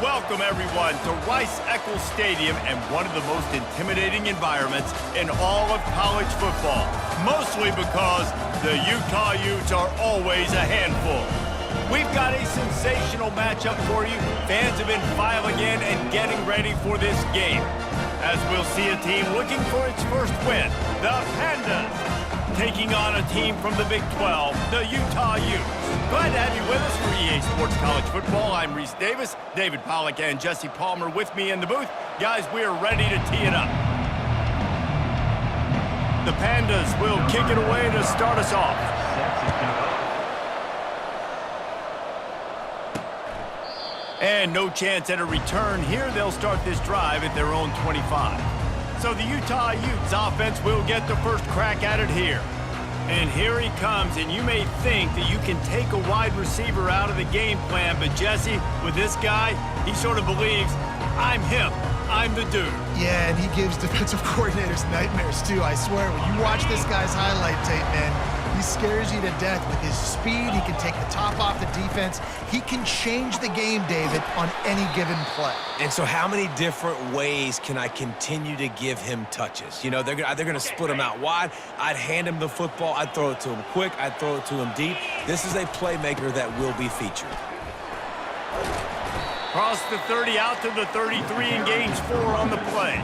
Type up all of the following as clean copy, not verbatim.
Welcome, everyone, to Rice-Eccles Stadium and one of the most intimidating environments in all of college football, mostly because the Utah Utes are always a handful. We've got a sensational matchup for you. Fans have been filing in and getting ready for this game, as we'll see a team looking for its first win, the Pandas, taking on a team from the Big 12, the Utah Utes. Glad to have you with us for EA Sports College Football. I'm Reese Davis, David Pollack, and Jesse Palmer with me in the booth. Guys, we are ready to tee it up. The Pandas will kick it away to start us off. And no chance at a return here. They'll start this drive at their own 25. So the Utah Utes offense will get the first crack at it here. And here he comes, and you may think that you can take a wide receiver out of the game plan, but Jesse, with this guy, he sort of believes, I'm him, I'm the dude. Yeah, and he gives defensive coordinators nightmares too, I swear. When you watch this guy's highlight tape, man, he scares you to death with his speed. He can take the top off the defense. He can change the game, David, on any given play. And so how many different ways can I continue to give him touches? You know, they're going to split him out wide. I'd hand him the football. I'd throw it to him quick. I'd throw it to him deep. This is a playmaker that will be featured. Cross the 30 out to the 33 and gains 4 on the play.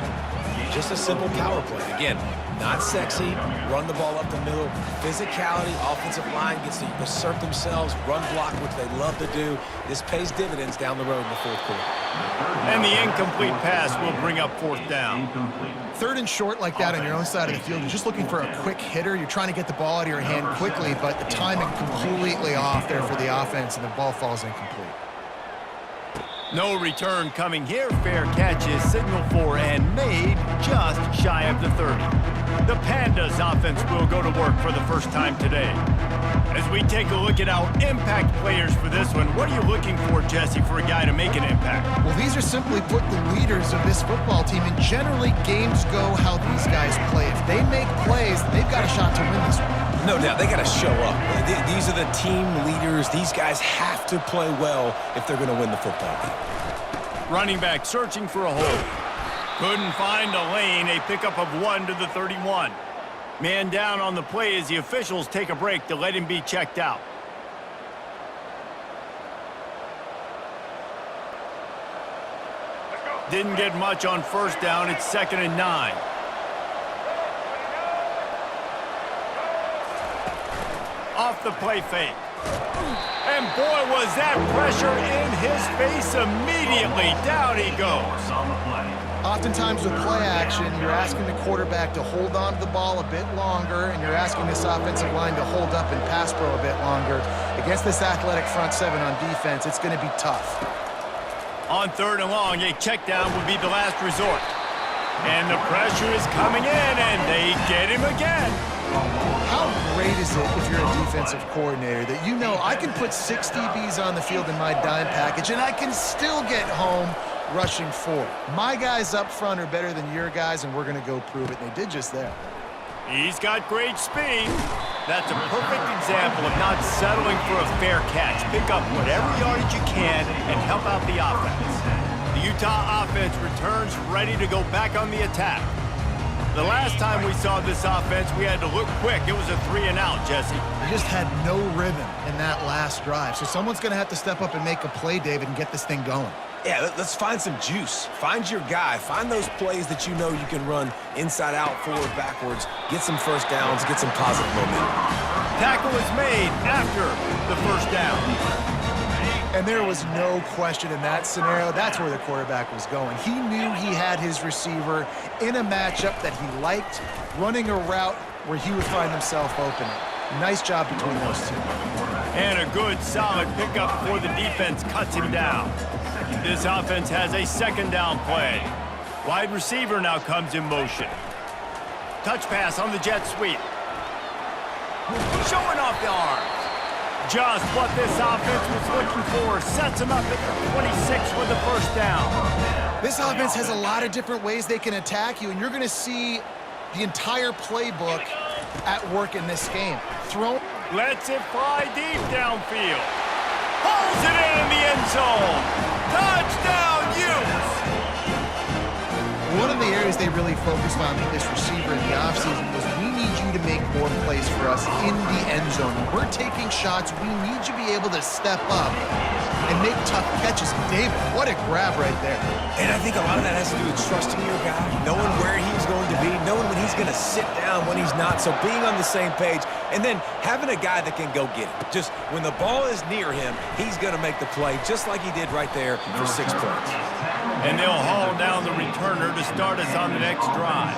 Just a simple power play. Again, not sexy, run the ball up the middle, physicality, offensive line gets to assert themselves, run block, which they love to do. This pays dividends down the road in the fourth quarter. And the incomplete pass will bring up fourth down. Third and short like that on your own side of the field, you're just looking for a quick hitter. You're trying to get the ball out of your hand quickly, but the timing completely off there for the offense, and the ball falls incomplete. No return coming here. Fair catch is signaled for and made just shy of the 30. The Pandas offense will go to work for the first time today. As we take a look at our impact players for this one, what are you looking for, Jesse, for a guy to make an impact? Well, these are simply put the leaders of this football team, and generally games go how these guys play. If they make plays, they've got a shot to win this one. No doubt, they got to show up. These are the team leaders. These guys have to play well if they're going to win the football game. Running back searching for a hole. Couldn't find a lane. A pickup of 1 to the 31. Man down on the play as the officials take a break to let him be checked out. Didn't get much on first down. It's 2nd and 9. Off the play fake. And boy, was that pressure in his face immediately. Down he goes. Oftentimes with play action, you're asking the quarterback to hold on to the ball a bit longer, and you're asking this offensive line to hold up and pass pro a bit longer. Against this athletic front seven on defense, it's going to be tough. On 3rd and long, a check down would be the last resort. And the pressure is coming in, and they get him again. How great is it if you're a defensive coordinator that you know I can put 6 DBs on the field in my dime package and I can still get home rushing 4. My guys up front are better than your guys, and we're going to go prove it, and they did just that. He's got great speed. That's a perfect example of not settling for a fair catch. Pick up whatever yardage you can and help out the offense. The Utah offense returns ready to go back on the attack. The last time we saw this offense, we had to look quick. It was a 3 and out, Jesse. We just had no rhythm in that last drive. So someone's going to have to step up and make a play, David, and get this thing going. Yeah, let's find some juice. Find your guy. Find those plays that you know you can run inside out, forward, backwards. Get some first downs. Get some positive momentum. Tackle is made after the first down. And there was no question in that scenario. That's where the quarterback was going. He knew he had his receiver in a matchup that he liked, running a route where he would find himself open. Nice job between those two. And a good, solid pickup before the defense cuts him down. This offense has a 2nd down play. Wide receiver now comes in motion. Touch pass on the jet sweep. Showing off the arms. Just what this offense was looking for. Sets him up at the 26 with the first down. This offense has a lot of different ways they can attack you, and you're going to see the entire playbook at work in this game. Throw. Lets it fly deep downfield. Pulls it in the end zone. Touchdown! one of the areas they really focused on with this receiver in the offseason was, we need you to make more plays for us in the end zone. When we're taking shots, we need you to be able to step up and make tough catches. David, what a grab right there. And I think a lot of that has to do with trusting your guy, knowing where he's going to be, knowing when he's going to sit down, when he's not. So being on the same page, and then having a guy that can go get it. Just when the ball is near him, he's going to make the play, just like he did right there for 6 points. And they'll haul down the returner to start us on the next drive.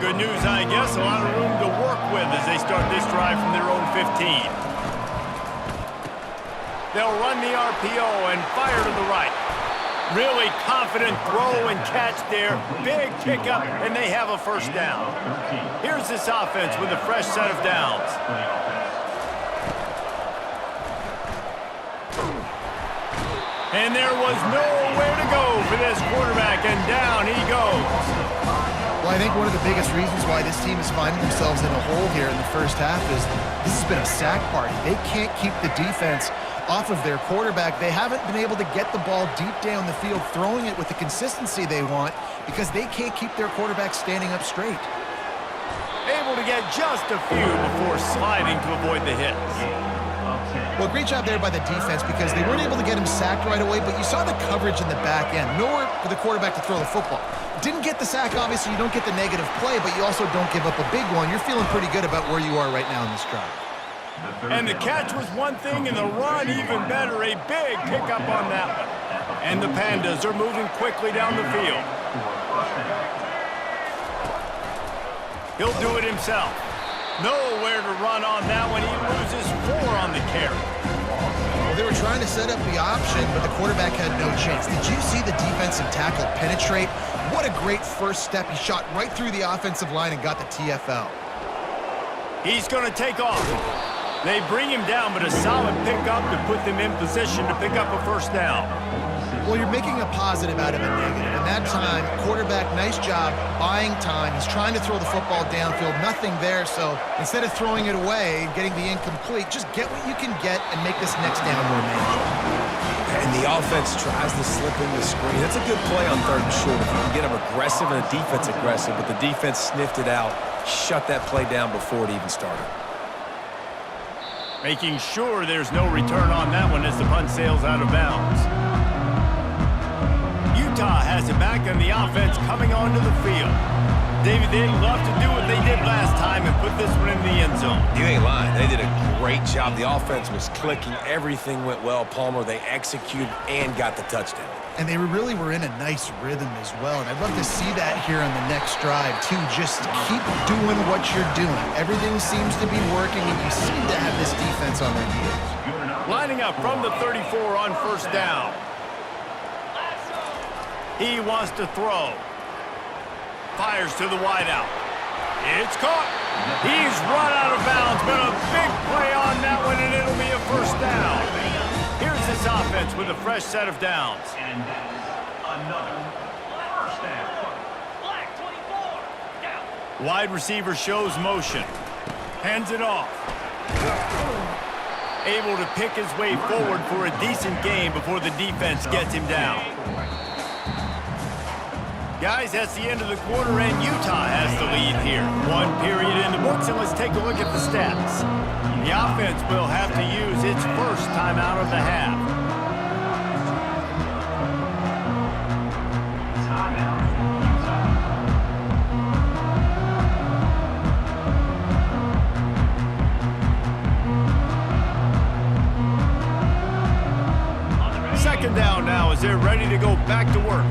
Good news, I guess, a lot of room to work with as they start this drive from their own 15. They'll run the RPO and fire to the right. Really confident throw and catch there. Big pickup, and they have a first down. Here's this offense with a fresh set of downs. And there was nowhere to go for this quarterback, and down he goes. Well, I think one of the biggest reasons why this team is finding themselves in a hole here in the first half is this has been a sack party. They can't keep the defense off of their quarterback. They haven't been able to get the ball deep down the field, throwing it with the consistency they want, because they can't keep their quarterback standing up straight. Able to get just a few before sliding to avoid the hits. Well, great job there by the defense, because they weren't able to get him sacked right away, but you saw the coverage in the back end. Nowhere for the quarterback to throw the football. Didn't get the sack, obviously. You don't get the negative play, but you also don't give up a big one. You're feeling pretty good about where you are right now in this drive. And the catch was one thing, and the run even better. A big pickup on that one. And the Pandas are moving quickly down the field. He'll do it himself. Nowhere to run on that one. He loses 4 on the carry. Well, they were trying to set up the option, but the quarterback had no chance. Did you see the defensive tackle penetrate? What a great first step. He shot right through the offensive line and got the TFL. He's going to take off. They bring him down, but a solid pickup to put them in position to pick up a first down. Well, you're making a positive out of a negative. And that time, quarterback, nice job buying time. He's trying to throw the football downfield. Nothing there, so instead of throwing it away and getting the incomplete, just get what you can get and make this next down more manageable. And the offense tries to slip in the screen. That's a good play on 3rd and short. If you can get them aggressive and the defense aggressive, but the defense sniffed it out, shut that play down before it even started. Making sure there's no return on that one as the punt sails out of bounds. Utah has it back, and the offense coming onto the field. David, they'd love to do what they did last time and put this one in the end zone. You ain't lying. They did a great job. The offense was clicking. Everything went well. Palmer, they executed and got the touchdown. And they really were in a nice rhythm as well. And I'd love to see that here on the next drive, too. Just keep doing what you're doing. Everything seems to be working, and you seem to have this defense on their heels. Lining up from the 34 on first down. He wants to throw. Fires to the wideout. It's caught. He's run out of bounds, but a big play on that one, and it'll be a first down. Here's this offense with a fresh set of downs. And that is another first down. Black 24. Down. Wide receiver shows motion. Hands it off. Able to pick his way forward for a decent gain before the defense gets him down. Guys, that's the end of the quarter, and Utah has the lead here. 1 period in the books, and let's take a look at the stats. The offense will have to use its first timeout of the half. Second down now as they're ready to go back to work.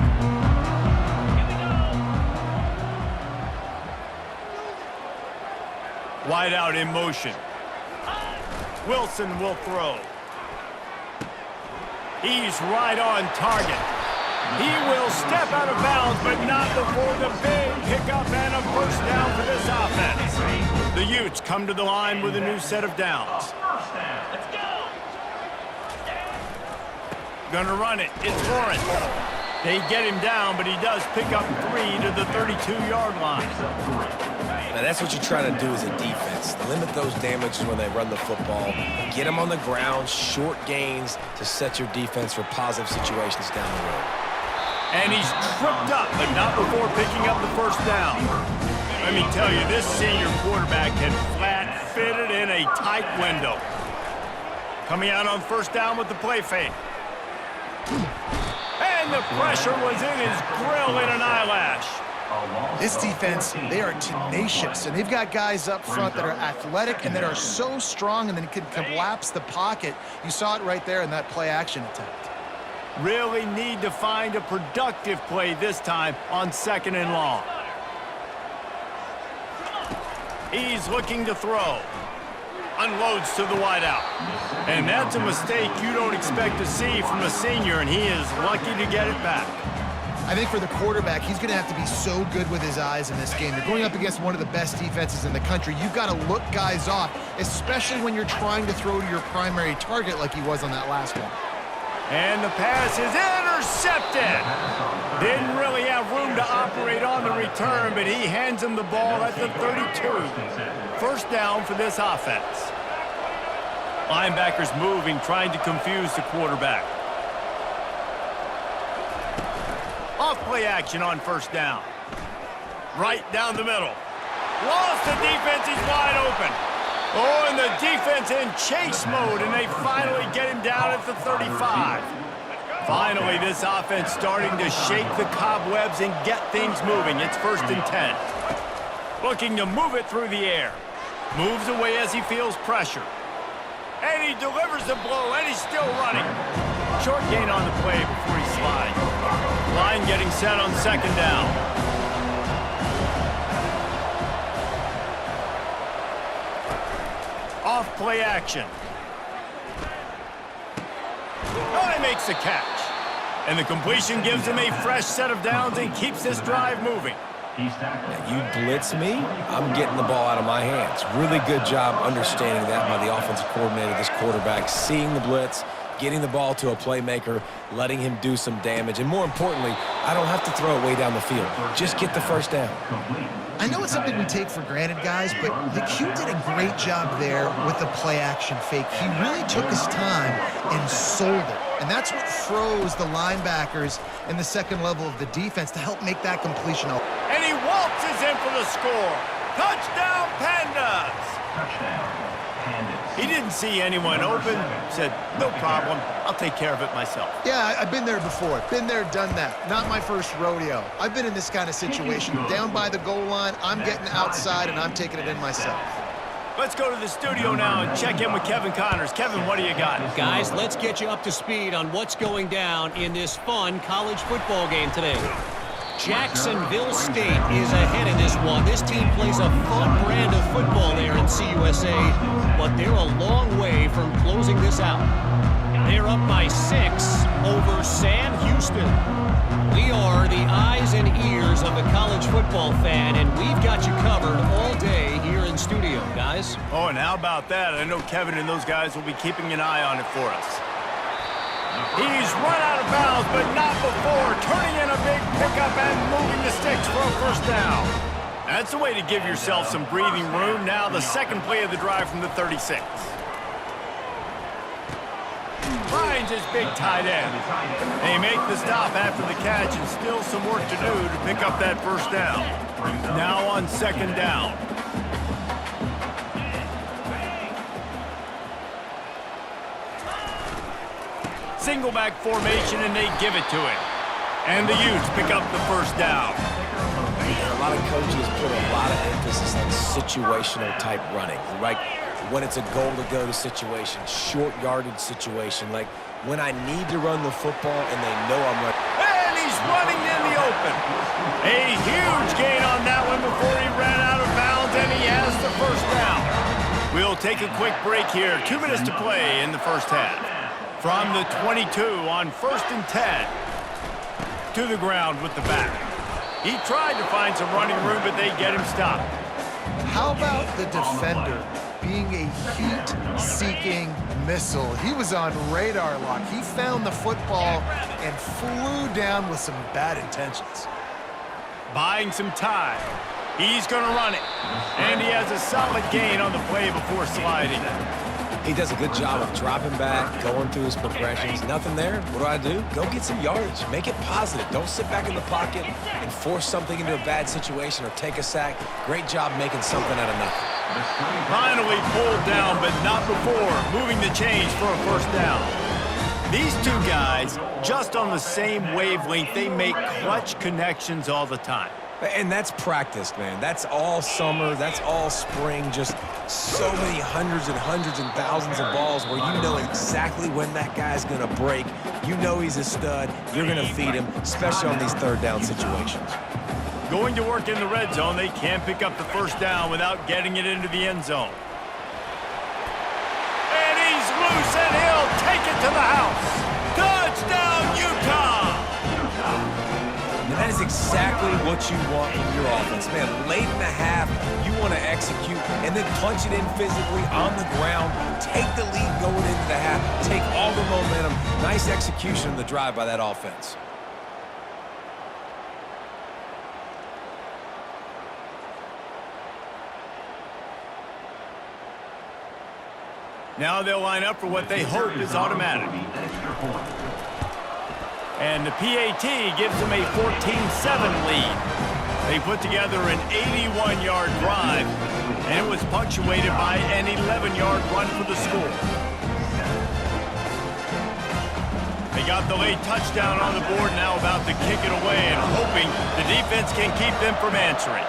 Wide out in motion. Wilson will throw. He's right on target. He will step out of bounds, but not before the big pickup and a first down for this offense. The Utes come to the line with a new set of downs. Gonna run it. It's Lawrence. They get him down, but he does pick up 3 to the 32-yard line. Now, that's what you try to do as a defense. Limit those damages when they run the football. Get them on the ground, short gains to set your defense for positive situations down the road. And he's tripped up, but not before picking up the first down. Let me tell you, this senior quarterback can flat fit it in a tight window. Coming out on first down with the play fake. And the pressure was in his grill in an eyelash. This defense, they are tenacious, and they've got guys up front that are athletic and that are so strong and then can collapse the pocket. You saw it right there in that play-action attempt. Really need to find a productive play this time on 2nd and long. He's looking to throw. Unloads to the wideout. And that's a mistake you don't expect to see from a senior, and he is lucky to get it back. I think for the quarterback, he's going to have to be so good with his eyes in this game. You're going up against one of the best defenses in the country. You've got to look guys off, especially when you're trying to throw to your primary target like he was on that last one. And the pass is intercepted. Didn't really have room to operate on the return, but he hands him the ball at the 32. First down for this offense. Linebackers moving, trying to confuse the quarterback. Off play action on first down. Right down the middle. Lost the defense, he's wide open. Oh, and the defense in chase mode, and they finally get him down at the 35. Finally, this offense starting to shake the cobwebs and get things moving. It's 1st and 10. Looking to move it through the air. Moves away as he feels pressure. And he delivers the blow, and he's still running. Short gain on the play before he slides. Line getting set on 2nd down. Off play action. Oh, he makes the catch. And the completion gives him a fresh set of downs and keeps this drive moving. Now, you blitz me, I'm getting the ball out of my hands. Really good job understanding that by the offensive coordinator, this quarterback, seeing the blitz, getting the ball to a playmaker, letting him do some damage. And more importantly, I don't have to throw it way down the field. Just get the first down. I know it's something we take for granted, guys, but the Q did a great job there with the play-action fake. He really took his time and sold it. And that's what froze the linebackers in the second level of the defense to help make that completion. And he waltzes in for the score. Touchdown, Pandas! Touchdown, Pandas. He didn't see anyone open. Said, no problem. I'll take care of it myself. Yeah, I've been there before. Been there, done that. Not my first rodeo. I've been in this kind of situation. Down by the goal line, I'm getting outside, and I'm taking it in myself. Let's go to the studio now and check in with Kevin Connors. Kevin, what do you got? Guys, let's get you up to speed on what's going down in this fun college football game today. Jacksonville State is ahead in this one. This team plays a fun brand of football there in CUSA, but they're a long way from closing this out. They're up by 6 over Sam Houston. We are the eyes and ears of the college football fan, and we've got you covered all day here in studio, guys. Oh, and how about that? I know Kevin and those guys will be keeping an eye on it for us. He's run out of bounds, but not before turning in a big pickup and moving the sticks for a first down. That's the way to give yourself some breathing room. Now the second play of the drive from the 36. Finds his big tight end. They make the stop after the catch, and still some work to do to pick up that first down. Now on 2nd down. Single back formation, and they give it to him. And the Utes pick up the first down. A lot of coaches put a lot of emphasis on situational type running, right? When it's a goal to go to situation, short yardage situation, like when I need to run the football and they know I'm running. And he's running in the open. A huge gain on that one before he ran out of bounds, and he has the first down. We'll take a quick break here. 2 minutes to play in the first half. From the 22 on 1st and 10. To the ground with the back. He tried to find some running room, but they get him stopped. How about the defender being a heat-seeking missile? He was on radar lock. He found the football and flew down with some bad intentions. Buying some time. He's going to run it. And he has a solid gain on the play before sliding. He does a good job of dropping back, going through his progressions. Nothing there. What do? Go get some yardage. Make it positive. Don't sit back in the pocket and force something into a bad situation or take a sack. Great job making something out of nothing. Finally pulled down, but not before moving the chains for a first down. These two guys, just on the same wavelength, they make clutch connections all the time. And that's practiced, man. That's all summer. That's all spring. Just so many hundreds and thousands of balls where you know exactly when that guy's going to break. You know he's a stud. You're going to feed him, especially on these third down situations. Going to work in the red zone, they can't pick up the first down without getting it into the end zone. And he's loose, and he'll take it to the house. Touchdown, Utah! And that is exactly what you want from your offense. Man, late in the half, you want to execute and then punch it in physically on the ground, take the lead going into the half, take all the momentum. Nice execution of the drive by that offense. Now they'll line up for what they hope is automatic. And the PAT gives them a 14-7 lead. They put together an 81-yard drive, and it was punctuated by an 11-yard run for the score. They got the late touchdown on the board, now about to kick it away and hoping the defense can keep them from answering.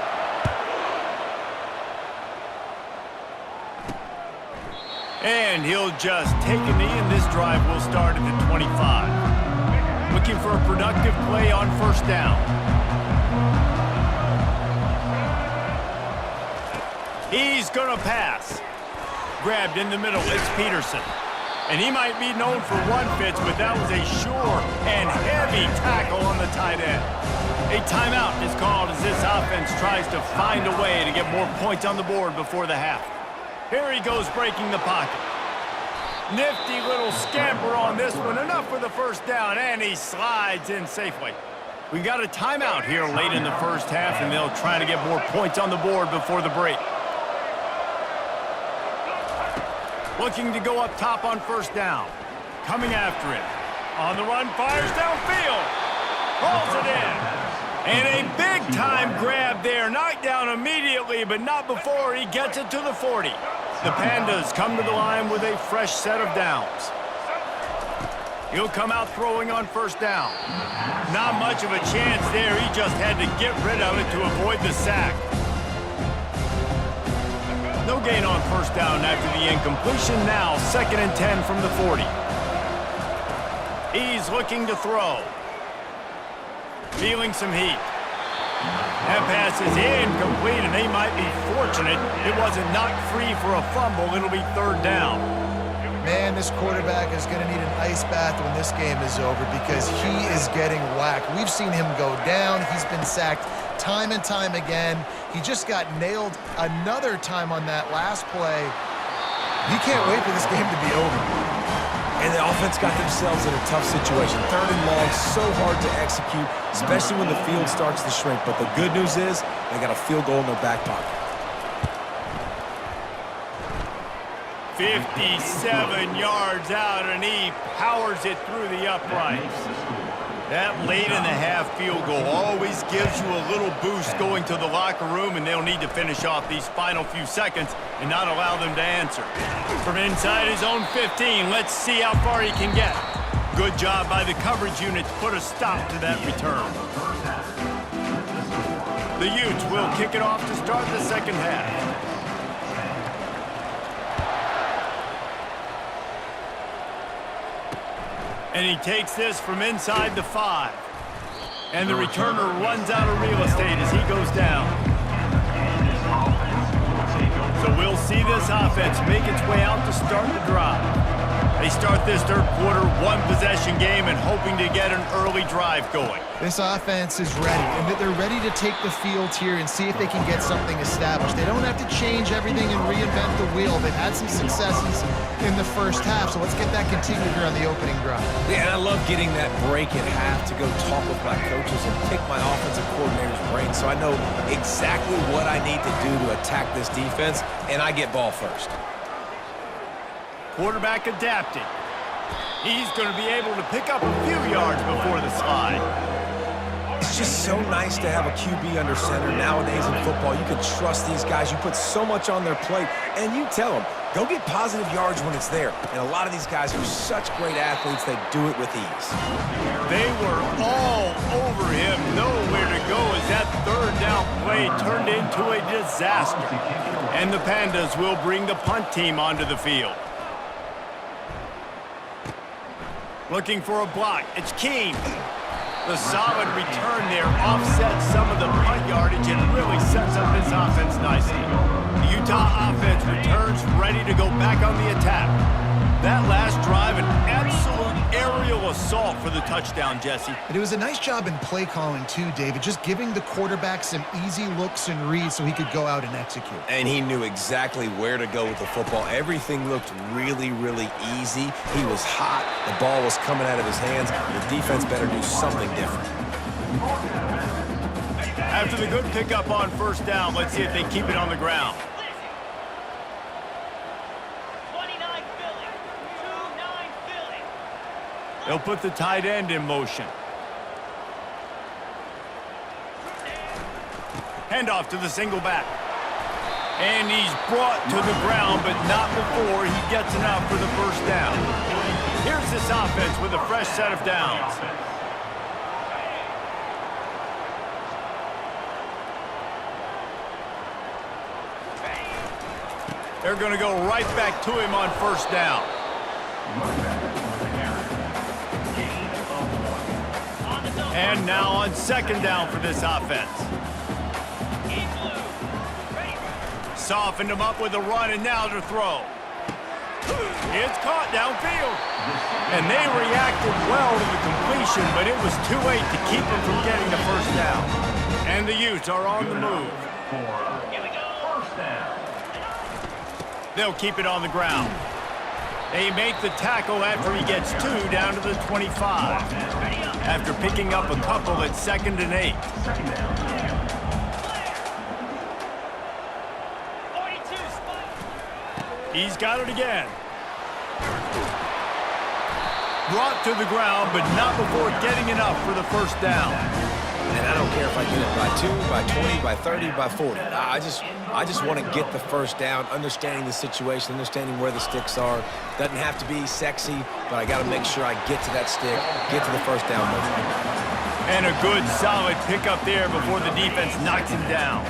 And he'll just take a knee, and this drive will start at the 25. Looking for a productive play on first down. He's going to pass. Grabbed in the middle, it's Peterson. And he might be known for run fits, but that was a sure and heavy tackle on the tight end. A timeout is called as this offense tries to find a way to get more points on the board before the half. Here he goes breaking the pocket. Nifty little scamper on this one. Enough for the first down, and he slides in safely. We got a timeout here late in the first half, and they'll try to get more points on the board before the break. Looking to go up top on first down. Coming after it. On the run, fires downfield. Hauls it in. And a big-time grab there. Knocked down immediately, but not before he gets it to the 40. The Pandas come to the line with a fresh set of downs. He'll come out throwing on first down. Not much of a chance there. He just had to get rid of it to avoid the sack. No gain on first down after the incompletion. Now 2nd and 10 from the 40. He's looking to throw. Feeling some heat. That pass is incomplete, and they might be fortunate it wasn't knocked free for a fumble. It'll be 3rd down. Man, this quarterback is going to need an ice bath when this game is over because he is getting whacked. We've seen him go down. He's been sacked time and time again. He just got nailed another time on that last play. He can't wait for this game to be over. And the offense got themselves in a tough situation. 3rd and long, so hard to execute, especially when the field starts to shrink. But the good news is they got a field goal in their back pocket. 57 yards out, and he powers it through the uprights. That late in the half field goal always gives you a little boost going to the locker room, and they'll need to finish off these final few seconds and not allow them to answer. From inside his own 15, let's see how far he can get. Good job by the coverage unit to put a stop to that return. The Utes will kick it off to start the second half. And he takes this from inside the 5. And the returner runs out of real estate as he goes down. So we'll see this offense make its way out to start the drive. They start this third quarter one-possession game and hoping to get an early drive going. This offense is ready, and they're ready to take the field here and see if they can get something established. They don't have to change everything and reinvent the wheel. They've had some successes in the first half, so let's get that continued here on the opening drive. Yeah, and I love getting that break at half to go talk with my coaches and pick my offensive coordinator's brain so I know exactly what I need to do to attack this defense, and I get ball first. Quarterback adapting. He's going to be able to pick up a few yards before the slide. It's just so nice to have a QB under center nowadays in football. You can trust these guys. You put so much on their plate, and you tell them, go get positive yards when it's there. And a lot of these guys are such great athletes, they do it with ease. They were all over him, nowhere to go as that third down play turned into a disaster. And the Pandas will bring the punt team onto the field. Looking for a block. It's Keene. The solid return there offsets some of the punt yardage and really sets up this offense nicely. The Utah offense returns ready to go back on the attack. That last drive, an absolute aerial assault for the touchdown, Jesse. But it was a nice job in play calling too, David, just giving the quarterback some easy looks and reads so he could go out and execute. And he knew exactly where to go with the football. Everything looked really, really easy. He was hot. The ball was coming out of his hands. The defense better do something different. After the good pickup on first down, let's see if they keep it on the ground. They'll put the tight end in motion. Handoff to the single back. And he's brought to the ground, but not before he gets enough for the first down. Here's this offense with a fresh set of downs. They're going to go right back to him on first down. And now on second down for this offense. Softened him up with a run, and now to throw. It's caught downfield. And they reacted well to the completion, but it was too late to keep him from getting the first down. And the Utes are on the move. They'll keep it on the ground. They make the tackle after he gets 2 down to the 25. After picking up a couple at 2nd and 8. He's got it again. Brought to the ground, but not before getting enough for the first down. And I don't care if I get it by 2, by 20, by 30, by 40. I just want to get the first down, understanding the situation, understanding where the sticks are. Doesn't have to be sexy, but I got to make sure I get to that stick, get to the first down motion. And a good, solid pickup there before the defense knocks him down.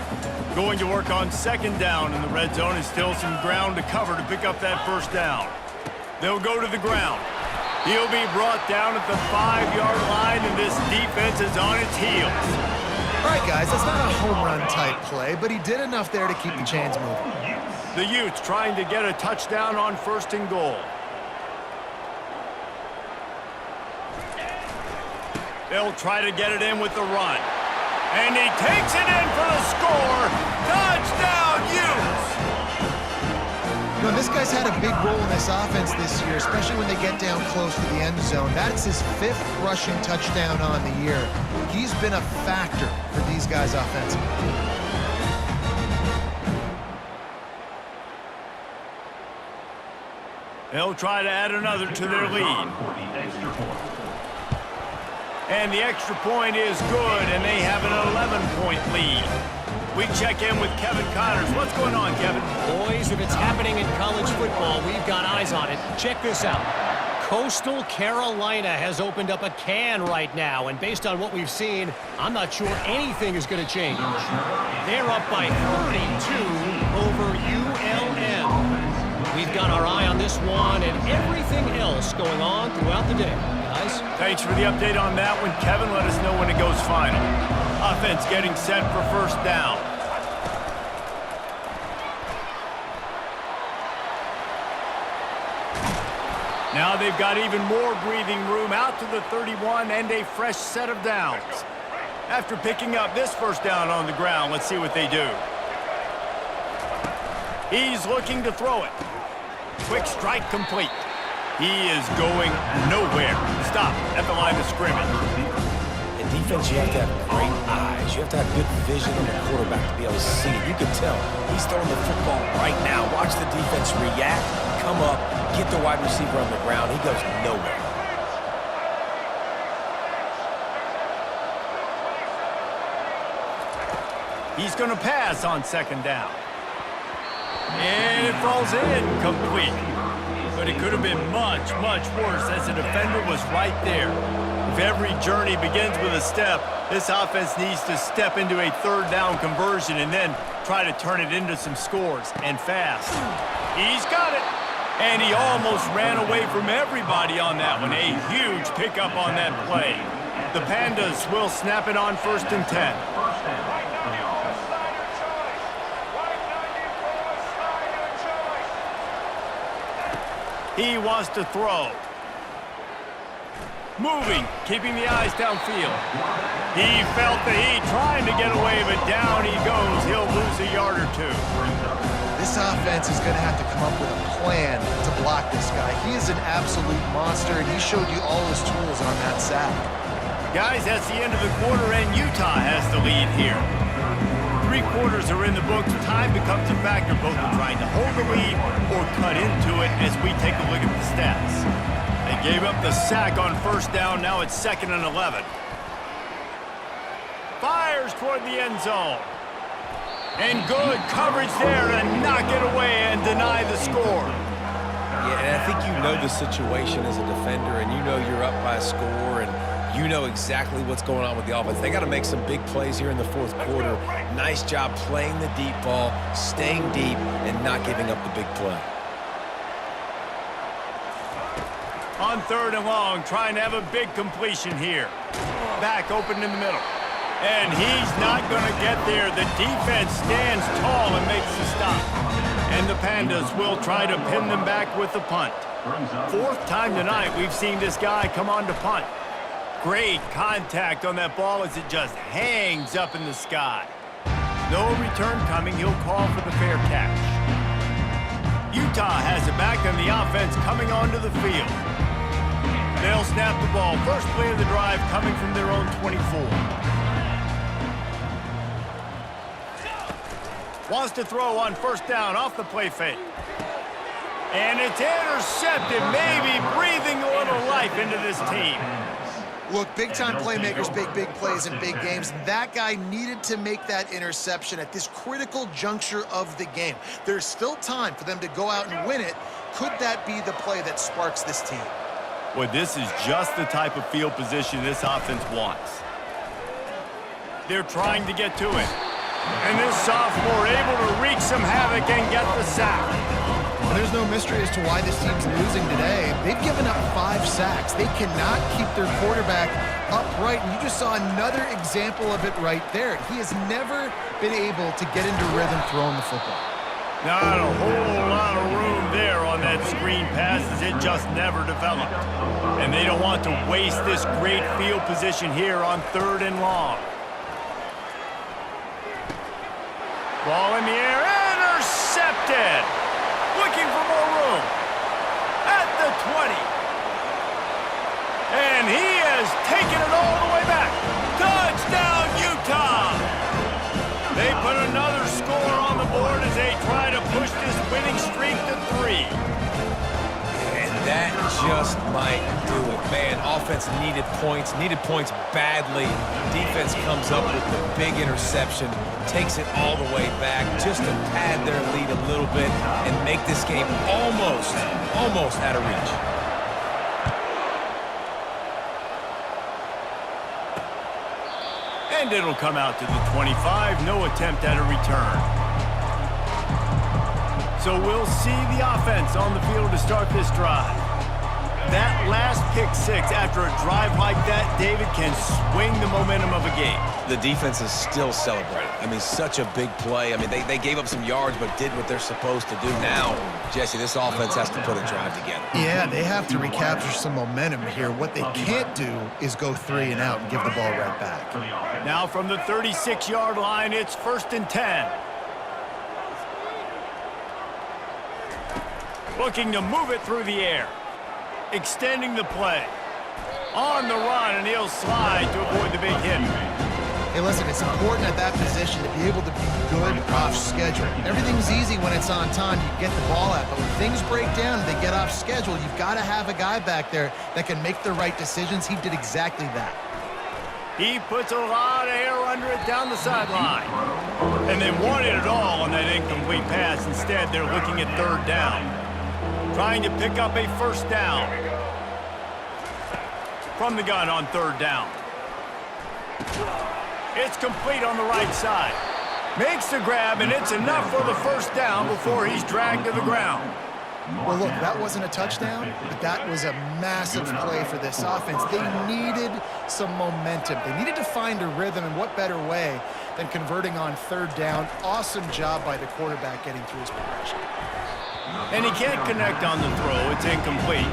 Going to work on second down in the red zone, and still some ground to cover to pick up that first down. They'll go to the ground. He'll be brought down at the 5-yard line, and this defense is on its heels. All right, guys, that's not a home run type play, but he did enough there to keep the chains moving. The Utes trying to get a touchdown on 1st and goal. They'll try to get it in with the run. And he takes it in for the score. Touchdown, Utes! You know, this guy's had a big role in this offense this year, especially when they get down close to the end zone. That's his 5th rushing touchdown on the year. He's been a factor for these guys offensively. They'll try to add another to their lead. And the extra point is good, and they have an 11-point lead. We check in with Kevin Connors. What's going on, Kevin? Boys, if it's happening in college football, we've got eyes on it. Check this out. Coastal Carolina has opened up a can right now, and based on what we've seen, I'm not sure anything is going to change. They're up by 32 over ULM. We've got our eye on this one and everything else going on throughout the day. Guys? Thanks for the update on that one, Kevin. Let us know when it goes final. Offense getting set for first down. Now they've got even more breathing room out to the 31 and a fresh set of downs. After picking up this first down on the ground, let's see what they do. He's looking to throw it. Quick strike complete. He is going nowhere. Stop at the line of scrimmage. And defense, you have to have great eyes. You have to have good vision on the quarterback to be able to see it. You can tell he's throwing the football right now. Watch the defense react, come up, get the wide receiver on the ground. He goes nowhere. He's going to pass on second down. And it falls in complete. But it could have been much, much worse as the defender was right there. If every journey begins with a step, this offense needs to step into a third down conversion and then try to turn it into some scores, and fast. He's got it. And he almost ran away from everybody on that one. A huge pickup on that play. The Pandas will snap it on 1st and 10. He wants to throw. Moving, keeping the eyes downfield. He felt the heat, trying to get away, but down he goes. He'll lose a yard or two. This offense is going to have to come up with a plan to block this guy. He is an absolute monster, and he showed you all his tools on that sack. Guys, that's the end of the quarter, and Utah has the lead here. 3 quarters are in the books. Time becomes a factor, both in trying to hold the lead or cut into it as we take a look at the stats. They gave up the sack on 1st down. Now it's 2nd and 11. Fires toward the end zone. And good coverage there to knock it away and deny the score. Yeah, and I think you know the situation as a defender, and you know you're up by a score, and you know exactly what's going on with the offense. They got to make some big plays here in the 4th quarter. Nice job playing the deep ball, staying deep, and not giving up the big play. On 3rd and long, trying to have a big completion here. Back open in the middle. And he's not going to get there. The defense stands tall and makes the stop. And the Pandas will try to pin them back with the punt. 4th time tonight we've seen this guy come on to punt. Great contact on that ball as it just hangs up in the sky. No return coming. He'll call for the fair catch. Utah has it back, and the offense coming onto the field. They'll snap the ball. First play of the drive coming from their own 24. Wants to throw on 1st down off the play fake. And it's intercepted, maybe breathing a little life into this team. Look, big-time playmakers, big plays in big games. That guy needed to make that interception at this critical juncture of the game. There's still time for them to go out and win it. Could that be the play that sparks this team? Well, this is just the type of field position this offense wants. They're trying to get to it. And this sophomore able to wreak some havoc and get the sack. There's no mystery as to why this team's losing today. They've given up 5 sacks. They cannot keep their quarterback upright, and you just saw another example of it right there. He has never been able to get into rhythm throwing the football. Not a whole lot of room there on that screen pass as it just never developed. And they don't want to waste this great field position here on 3rd and long. Ball in the air, intercepted! Looking for more room. At the 20. And he has taken it all the way back. Touchdown, Utah! They put another score on the board as they try to push this winning streak to 3. And that just might do it. Man, offense needed points badly. Defense comes up with the big interception, takes it all the way back just to pad their lead a little bit and make this game almost out of reach. And it'll come out to the 25. No attempt at a return. So we'll see the offense on the field to start this drive. That last pick 6 after a drive like that, David, can swing the momentum of a game. The defense is still celebrating. I mean, such a big play. I mean, they gave up some yards but did what they're supposed to do. Now, Jesse, this offense has to put a drive together. Yeah, they have to recapture some momentum here. What they can't do is go 3 and out and give the ball right back. Now from the 36-yard line, it's 1st and 10. Looking to move it through the air. Extending the play. On the run, and he'll slide to avoid the big hit. Hey, listen, it's important at that position to be able to be good off schedule. Everything's easy when it's on time. You get the ball out, but when things break down and they get off schedule, you've got to have a guy back there that can make the right decisions. He did exactly that. He puts a lot of air under it down the sideline. And they wanted it all on that incomplete pass. Instead, they're looking at third down. Trying to pick up a first down. From the gun on third down. It's complete on the right side. Makes the grab, and it's enough for the first down before he's dragged to the ground. Well, look, that wasn't a touchdown, but that was a massive play for this offense. They needed some momentum. They needed to find a rhythm, and what better way than converting on third down. Awesome job by the quarterback getting through his progression. And he can't connect on the throw. It's incomplete.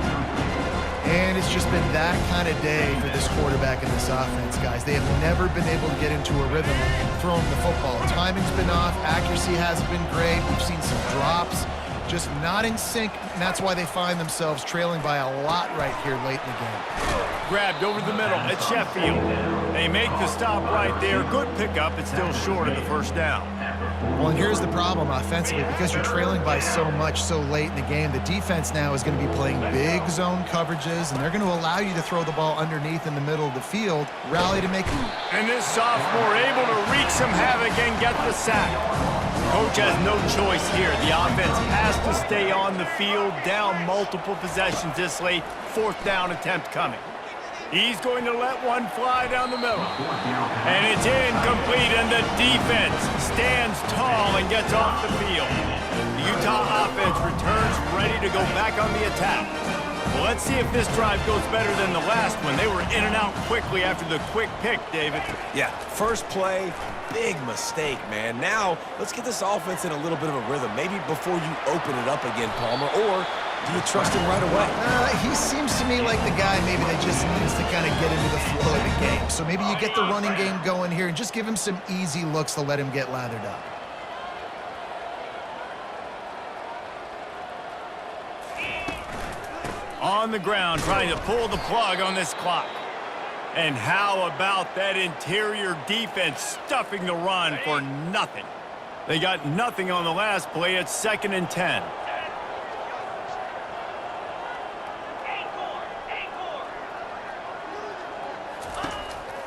And it's just been that kind of day for this quarterback and this offense, guys. They have never been able to get into a rhythm throwing the football. Timing's been off. Accuracy hasn't been great. We've seen some drops. Just not in sync, and that's why they find themselves trailing by a lot right here late in the game. Grabbed over the middle at Sheffield. They make the stop right there. Good pickup. It's still short of the first down. Well, and here's the problem offensively. Because you're trailing by so much so late in the game, the defense now is going to be playing big zone coverages, and they're going to allow you to throw the ball underneath in the middle of the field, rally to make it. And this sophomore able to wreak some havoc and get the sack. Coach has no choice here. The offense has to stay on the field, down multiple possessions this late. Fourth down attempt coming. He's going to let one fly down the middle. And it's incomplete, and the defense stands tall and gets off the field. The Utah offense returns ready to go back on the attack. Well, let's see if this drive goes better than the last one. They were in and out quickly after the quick pick, David. Yeah, first play, big mistake, man. Now, let's get this offense in a little bit of a rhythm. Maybe before you open it up again, Palmer, or do you trust him right away? He seems to me like the guy maybe that just needs to kind of get into the flow of the game. So maybe you get the running game going here and just give him some easy looks to let him get lathered up. On the ground, trying to pull the plug on this clock. And how about that interior defense stuffing the run for nothing? They got nothing on the last play. It's 2nd and 10.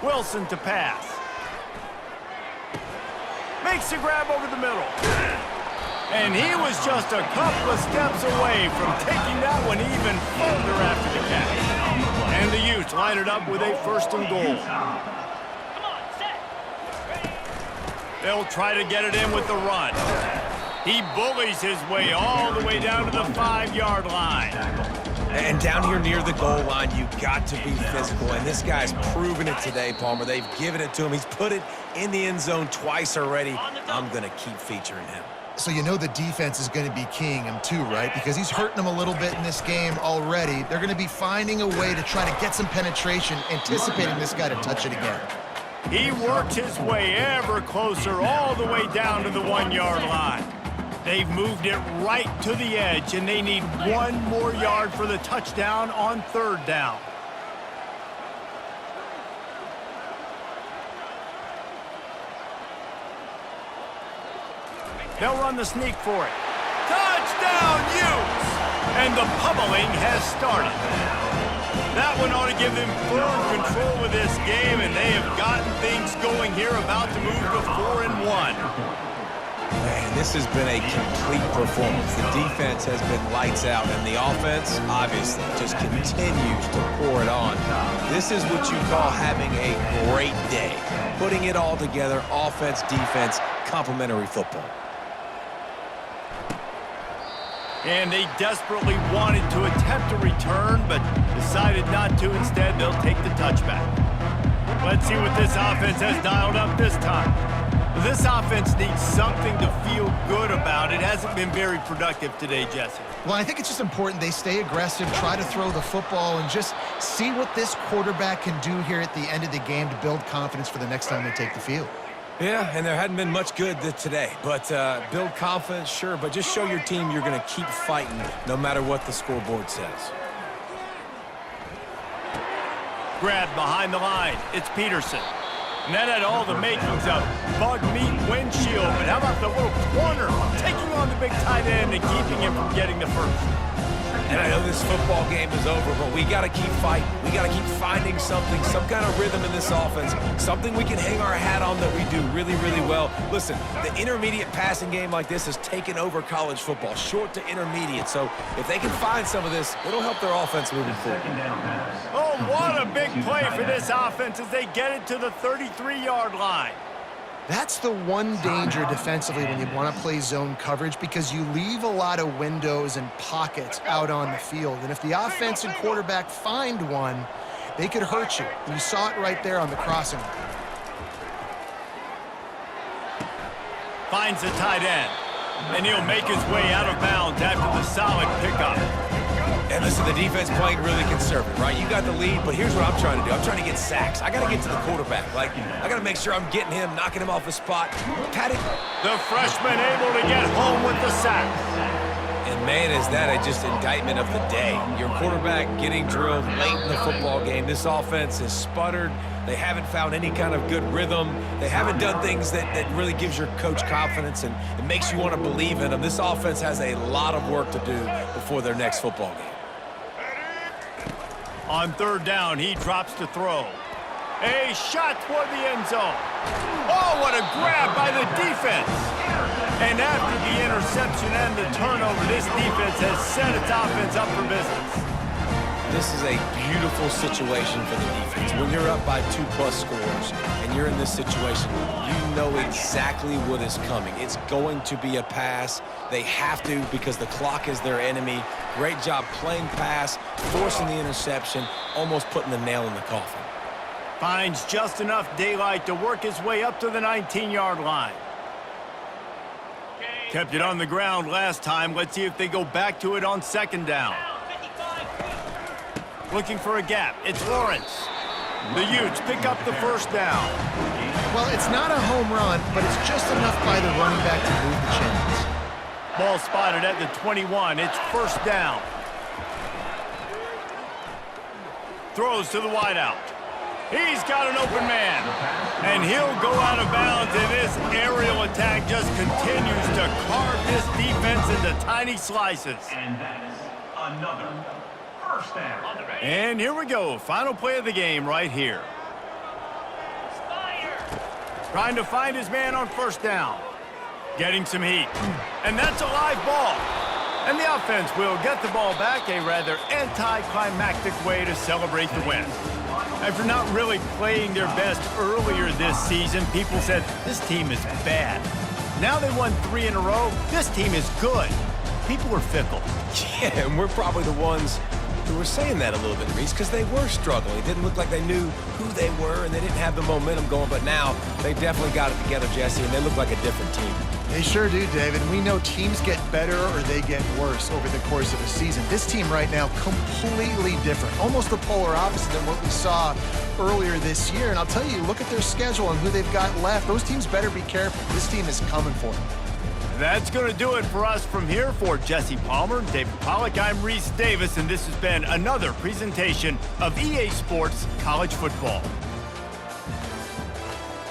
Wilson to pass. Makes the grab over the middle. And he was just a couple of steps away from taking that one even further after the catch. And the Utes line it up with a 1st and goal. They'll try to get it in with the run. He bullies his way all the way down to the 5-yard line. And down here near the goal line, you got to be physical. And this guy's proven it today, Palmer. They've given it to him. He's put it in the end zone twice already. I'm going to keep featuring him. So you know the defense is going to be keying him too, right? Because he's hurting them a little bit in this game already. They're going to be finding a way to try to get some penetration, anticipating this guy to touch it again. He works his way ever closer all the way down to the 1-yard line. They've moved it right to the edge, and they need 1 more yard for the touchdown on 3rd down. They'll run the sneak for it. Touchdown, Utes! And the pummeling has started. That one ought to give them firm control of this game, and they have gotten things going here, about to move to 4 and 1. Man, this has been a complete performance. The defense has been lights out, and the offense, obviously, just continues to pour it on. This is what you call having a great day. Putting it all together, offense, defense, complementary football. And they desperately wanted to attempt a return, but decided not to. Instead, they'll take the touchback. Let's see what this offense has dialed up this time. This offense needs something to feel good about. It hasn't been very productive today, Jesse. Well, I think it's just important they stay aggressive, try to throw the football, and just see what this quarterback can do here at the end of the game to build confidence for the next time they take the field. Yeah, and there hadn't been much good today. But build confidence, sure, but just show your team you're going to keep fighting no matter what the scoreboard says. Grab behind the line. It's Peterson. And that had all the makings of bug meat windshield. But how about the little corner taking on the big tight end and keeping him from getting the first? And I know this football game is over, but we got to keep fighting. We got to keep finding something, some kind of rhythm in this offense, something we can hang our hat on that we do really, really well. Listen, the intermediate passing game like this has taken over college football, short to intermediate. So if they can find some of this, it'll help their offense moving forward. Oh, what a big play for this offense as they get it to the 33-yard line. That's the one danger defensively when you want to play zone coverage, because you leave a lot of windows and pockets out on the field. And if the offense and quarterback find one, they could hurt you. And you saw it right there on the crossing. Finds the tight end. And he'll make his way out of bounds after the solid pickup. And listen, the defense playing really conservative, right? You got the lead, but here's what I'm trying to do. I'm trying to get sacks. I got to get to the quarterback. Like, I got to make sure I'm getting him, knocking him off the spot. The freshman able to get home with the sack. And man, is that just indictment of the day. Your quarterback getting drilled late in the football game. This offense has sputtered. They haven't found any kind of good rhythm. They haven't done things that really gives your coach confidence and it makes you want to believe in them. This offense has a lot of work to do before their next football game. On third down, he drops to throw. A shot toward the end zone. Oh, what a grab by the defense. And after the interception and the turnover, this defense has set its offense up for business. This is a beautiful situation for the defense. When you're up by 2+ scores and you're in this situation, you know exactly what is coming. It's going to be a pass. They have to, because the clock is their enemy. Great job playing pass, forcing the interception, almost putting the nail in the coffin. Finds just enough daylight to work his way up to the 19-yard line. Kept it on the ground last time. Let's see if they go back to it on second down. Looking for a gap. It's Lawrence. The Utes pick up the first down. Well, it's not a home run, but it's just enough by the running back to move the chains. Ball spotted at the 21. It's first down. Throws to the wideout. He's got an open man. And he'll go out of bounds, and this aerial attack just continues to carve this defense into tiny slices. And that is another first down. And here we go. Final play of the game right here. Trying to find his man on first down. Getting some heat. And that's a live ball. And the offense will get the ball back, a rather anticlimactic way to celebrate the win. After not really playing their best earlier this season, people said, this team is bad. Now they won 3 in a row. This team is good. People are fickle. Yeah, and we're probably the ones who were saying that a little bit, Reese, because they were struggling. It didn't look like they knew who they were, and they didn't have the momentum going. But now they definitely got it together, Jesse, and they look like a different team. They sure do, David. We know teams get better or they get worse over the course of a season. This team right now, completely different. Almost the polar opposite than what we saw earlier this year. And I'll tell you, look at their schedule and who they've got left. Those teams better be careful. This team is coming for them. That's going to do it for us from here. For Jesse Palmer, David Pollack, I'm Reese Davis, and this has been another presentation of EA Sports College Football.